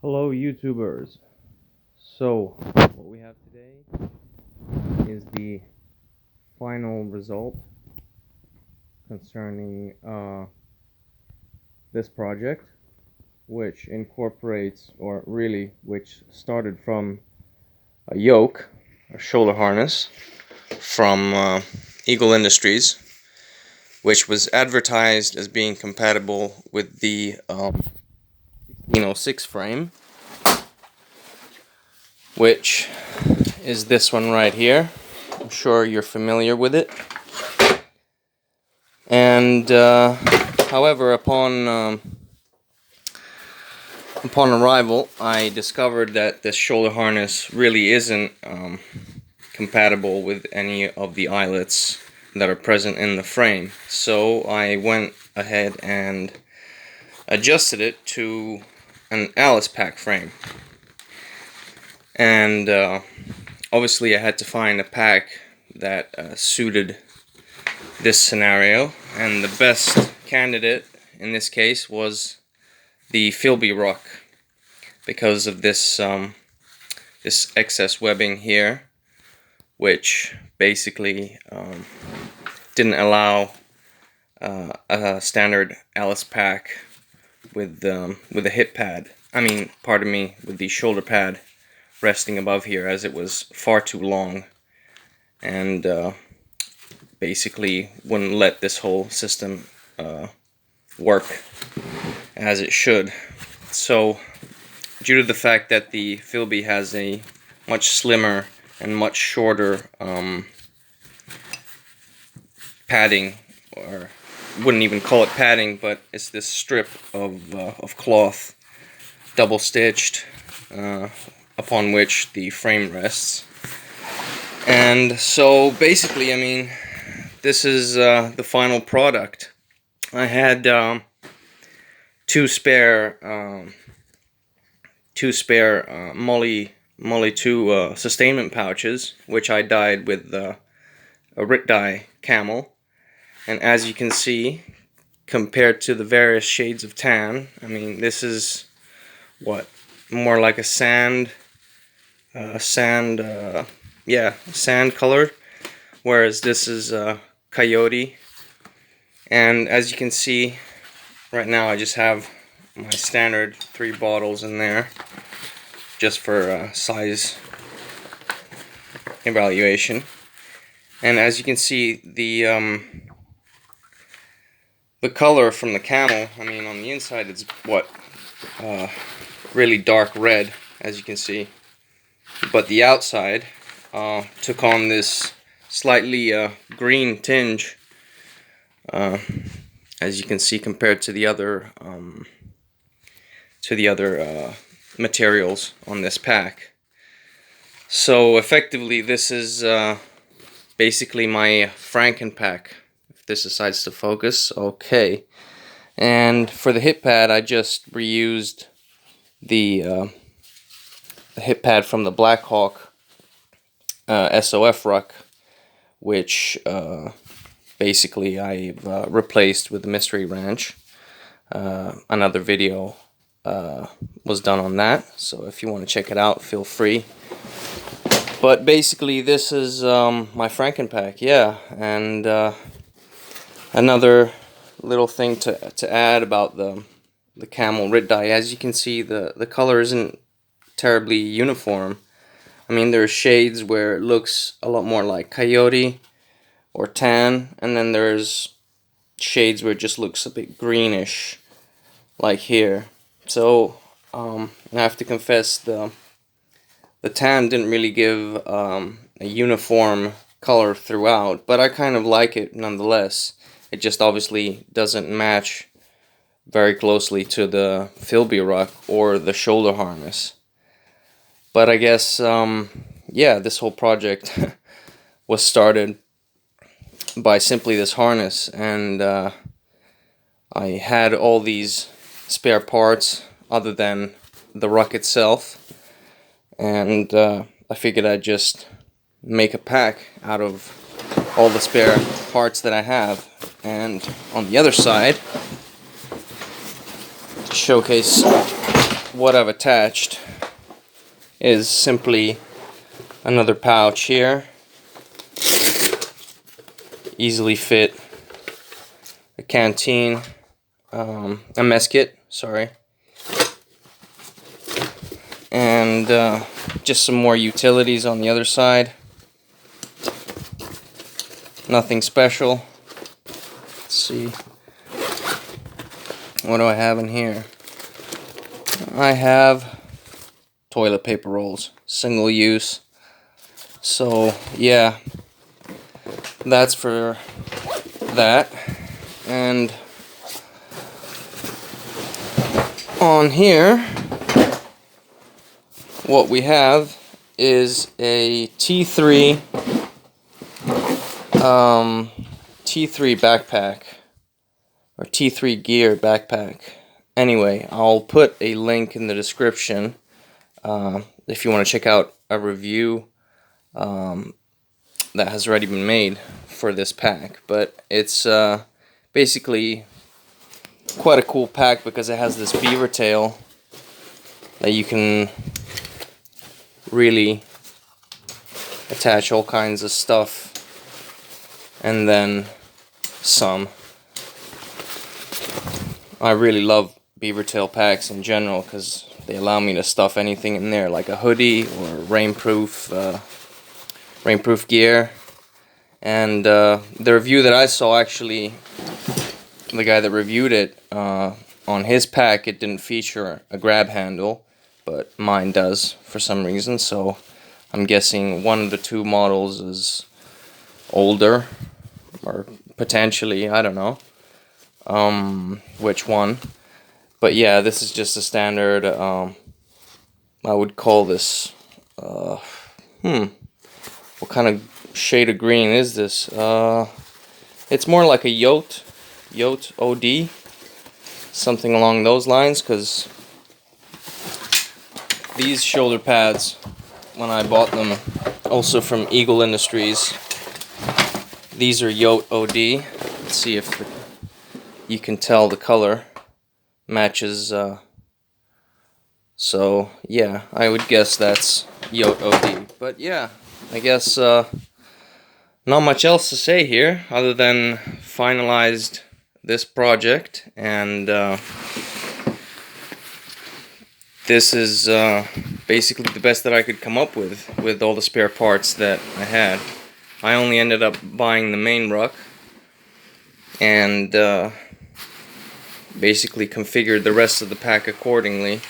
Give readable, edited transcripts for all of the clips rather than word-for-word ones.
Hello YouTubers. So what we have today is the final result concerning this project, which incorporates, or really which started from a yoke, a shoulder harness from Eagle Industries, which was advertised as being compatible with the 1606 frame, which is this one right here. I'm sure you're familiar with it. And however, upon arrival, I discovered that this shoulder harness really isn't compatible with any of the eyelets that are present in the frame. So I went ahead and adjusted it to an Alice pack frame. And obviously I had to find a pack that suited this scenario, and the best candidate in this case was the FILBE ruck, because of this this excess webbing here, which basically didn't allow a standard Alice pack with a hip pad. Pardon me, with the shoulder pad resting above here, as it was far too long and basically wouldn't let this whole system work as it should. So due to the fact that the FILBE has a much slimmer and much shorter padding, or wouldn't even call it padding, but it's this strip of cloth, double stitched, upon which the frame rests. And so basically, this is the final product. I had two spare Molly 2 Sustainment pouches, which I dyed with a Rit dye camel. And as you can see, compared to the various shades of tan, this is what, more like a sand colored, whereas this is coyote. And as you can see, right now I just have my standard 3 bottles in there, just for size evaluation. And as you can see, the color from the camel, on the inside it's what, really dark red, as you can see, but the outside took on this slightly green tinge, as you can see, compared to the other materials on this pack. So effectively, this is basically my Frankenpack. If this decides to focus, okay. And for the hip pad, I just reused the hip pad from the Black Hawk SOF ruck, which basically I've replaced with the Mystery Ranch. Another video was done on that, so if you want to check it out, feel free. But basically, this is my Frankenpack, yeah. And another little thing to add about the camel Rit dye, as you can see, the color isn't terribly uniform. There are shades where it looks a lot more like coyote or tan, and then there's shades where it just looks a bit greenish, like here. So I have to confess, the tan didn't really give a uniform color throughout, but I kind of like it nonetheless. It just obviously doesn't match very closely to the FILBE ruck or the shoulder harness. But I guess, yeah, this whole project was started by simply this harness, and I had all these spare parts other than the ruck itself, and I figured I'd just make a pack out of all the spare parts that I have. And on the other side, to showcase what I've attached is simply another pouch here. Easily fit a canteen, a mess kit, sorry, and just some more utilities on the other side. Nothing special. Let's see. What do I have in here? I have toilet paper rolls, single use. So yeah, that's for that. And on here, what we have is a T3 backpack, or T3 gear backpack. Anyway, I'll put a link in the description if you want to check out a review that has already been made for this pack. But it's basically quite a cool pack because it has this beaver tail that you can really attach all kinds of stuff, and then some. I really love beaver tail packs in general because they allow me to stuff anything in there, like a hoodie or rainproof gear. And the review that I saw, actually, the guy that reviewed it, on his pack, it didn't feature a grab handle, but mine does for some reason. So I'm guessing one of the two models is older, or potentially, I don't know which one. But yeah, this is just a standard, I would call this, what kind of shade of green is this? It's more like a yoke OD, something along those lines, because these shoulder pads, when I bought them, also from Eagle Industries, these are yoke OD. Let's see if you can tell the color matches. So yeah, I would guess that's yoke OD. But yeah, I guess not much else to say here other than finalized this project, and this is basically the best that I could come up with all the spare parts that I had. I only ended up buying the main ruck and basically configured the rest of the pack accordingly.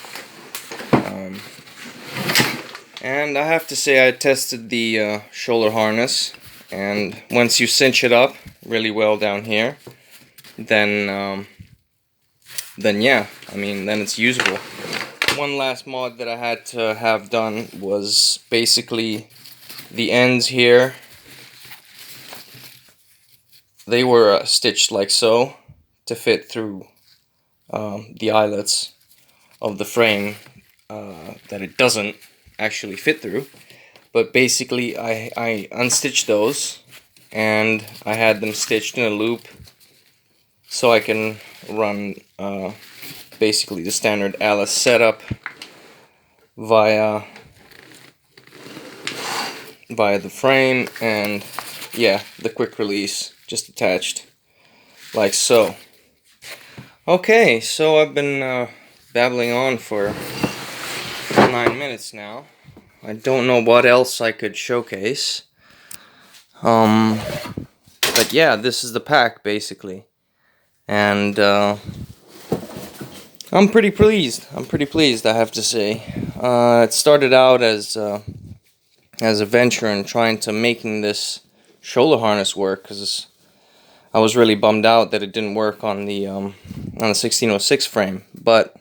And I have to say, I tested the shoulder harness, and once you cinch it up really well down here, then yeah, I mean, then it's usable. One last mod that I had to have done was basically the ends here. They were stitched like so to fit through the eyelets of the frame that it doesn't actually fit through. But basically I unstitched those, and I had them stitched in a loop so I can run basically the standard Alice setup via the frame, and yeah, the quick release just attached like so. Okay, so I've been babbling on for 9 minutes now. I don't know what else I could showcase. But yeah, this is the pack basically, and I'm pretty pleased. I have to say. It started out as a venture in trying to making this shoulder harness work, because I was really bummed out that it didn't work on the 1606 frame. But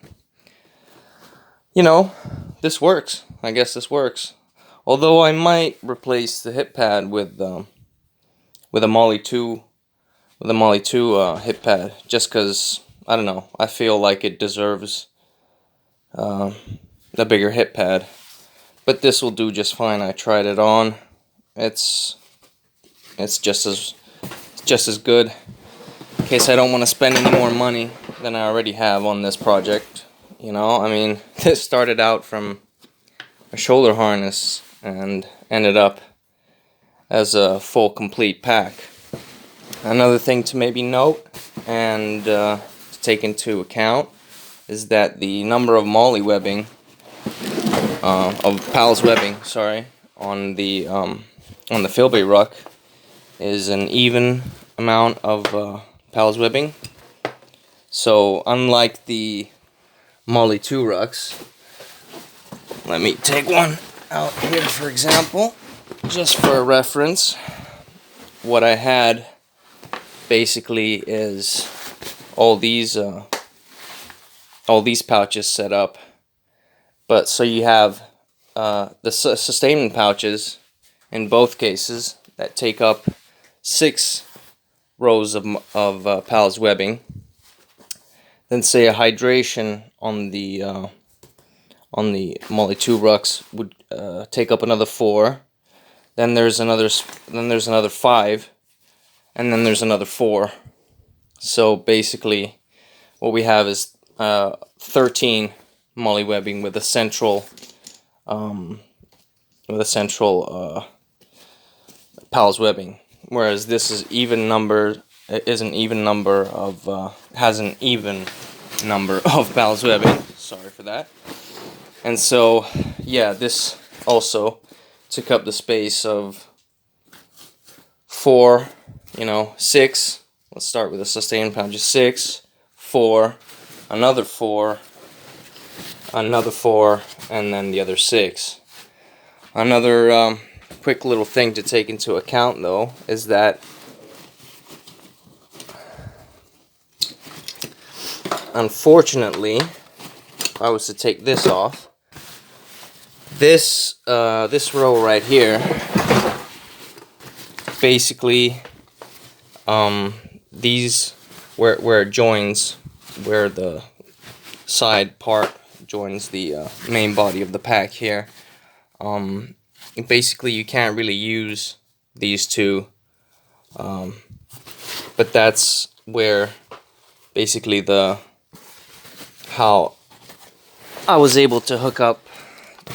you know, this works. I guess this works. Although I might replace the hip pad with a Molly 2 hip pad, just because, I don't know, I feel like it deserves a bigger hip pad. But this will do just fine. I tried it on. It's just as good. In case I don't want to spend any more money than I already have on this project, You know, I mean, this started out from a shoulder harness and ended up as a full complete pack. Another thing to maybe note and to take into account is that the number of MOLLE webbing, of PALS webbing, sorry, on the FILBE ruck is an even amount of PALS webbing. So unlike the MOLLE 2 rucks, let me take one out here for example, just for a reference. What I had basically is all these pouches set up, but so you have the Sustainment pouches in both cases that take up 6 rows of PALS webbing. Then say a hydration on the MOLLE 2 rucks would take up another 4. Then there's another 5, and then there's another 4. So basically, what we have is 13 MOLLE webbing with a central PALS webbing, whereas this is even number has an even number of PALS webbing. Sorry for that. And so, yeah, this also took up the space of 4, 6. Let's start with the Sustainment pouch. 6, 4, another 4, another 4, and then the other 6. Another quick little thing to take into account, though, is that unfortunately, if I was to take this off, this row right here, basically, these where it joins, where the side part joins the main body of the pack here, basically you can't really use these two, but that's where basically how I was able to hook up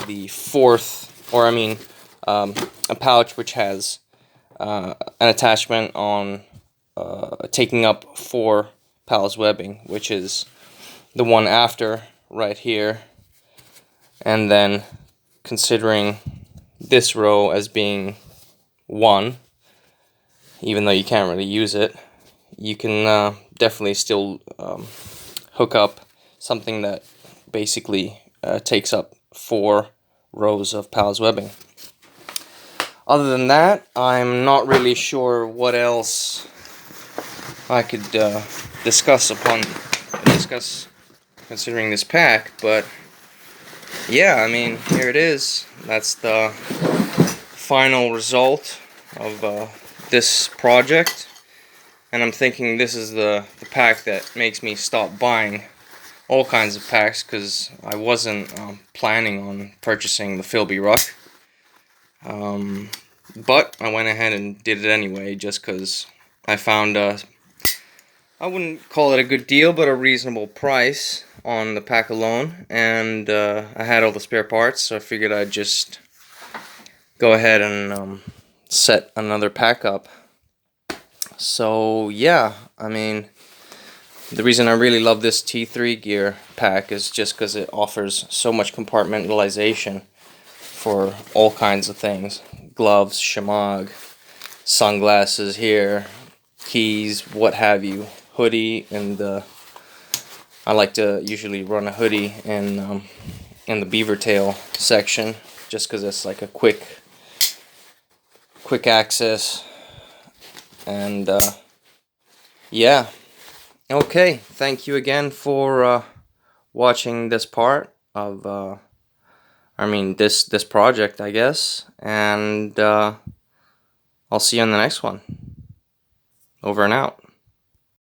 the fourth, or I mean a pouch which has an attachment on taking up 4 PALS webbing, which is the one after right here, and then considering this row as being 1, even though you can't really use it, you can definitely still hook up something that basically takes up 4 rows of PALS webbing. Other than that, I'm not really sure what else I could discuss considering this pack, but yeah, I mean, here it is. That's the final result of this project, and I'm thinking this is the pack that makes me stop buying all kinds of packs, because I wasn't planning on purchasing the FILBE ruck, but I went ahead and did it anyway, just because I found I wouldn't call it a good deal, but a reasonable price on the pack alone, and I had all the spare parts, so I figured I'd just go ahead and set another pack up. So yeah, I mean, the reason I really love this T3 gear pack is just because it offers so much compartmentalization for all kinds of things. Gloves, shamag, sunglasses here, keys, what have you, hoodie, and I like to usually run a hoodie in the beaver tail section, just because it's like a quick access, and yeah. Okay, thank you again for watching this part of this project, I guess, and I'll see you on the next one. Over and out.